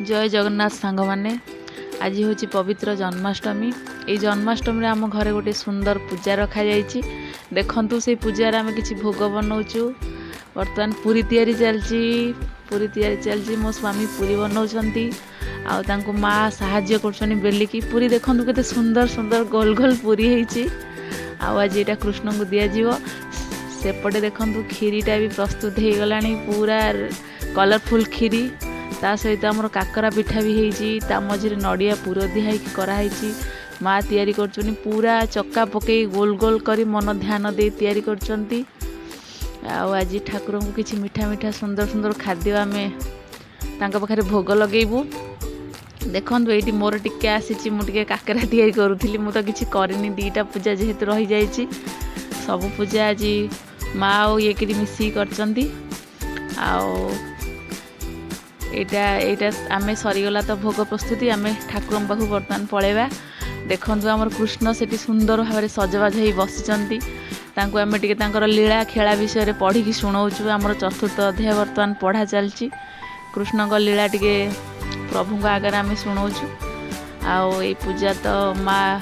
जय जगन्नाथ सांग मैंने आज हूँ पवित्र जन्माष्टमी। ये जन्माष्टमी आम घरे गोटे सुंदर पूजा रखा जाइए। देखु से पूजार आम कि भोग बनाऊँ। बर्तमान पूरी तैयारी चलती मो स्वामी पूरी बनाऊँच आउ माँ साहाଯ୍य कर बेलिकी पूरी। देखु के सुंदर सुंदर गोल गोल पूरी होती। आज यहाँ कृष्ण को दिज्व सेपटे देखु खीरीटा भी प्रस्तुत हो गला पूरा कलरफुल खीरी। ता सहित आमर काकरा पिठा भी होती मझे नड़िया पुर दिहाई कराई। माँ तैयारी कर पूरा चक्का पकई गोल गोल कर मन ध्यान दे तैयारी कर। आज ठाकुर को किसी मीठा मीठा सुंदर सुंदर खाद्य आम पाखे भोग लगेबू। देखो ये मोर टिके आसी मुझे काकरा तैयारी करूली मु तो किसी करनी दीटा पूजा जेहेतु रही जाइए सब पूजा आज माँ और ये मिसिक कर आम सरीगला तो भोग प्रस्तुति आम ठाकुर पाखु बर्तमान पलैबा। देखु आमर कृष्ण से सुंदर भाव सजबाज हो बसी आम टे लीला खेला विषय पढ़ी शुणाऊँ। आमर चतुर्थ अध्याय बर्तमान पढ़ा चलती कृष्ण लीला टे प्रभु आगे आम शुणाऊँ। आउ ये पूजा तो माँ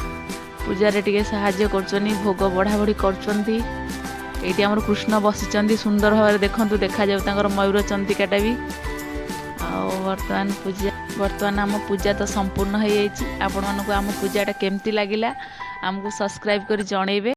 पूजा टे साहाय्य कर भोग बढ़ा बढ़ी कर। आमर कृष्ण बसी सुंदर भाव देखु देखा जाऊ मयूर चंदिकाटा भी। बर्तमान आम पूजा तो संपूर्ण हो जाइए। आपण मानक आम पूजाटा केमती लगिला आमको सब्सक्राइब कर जणेबे।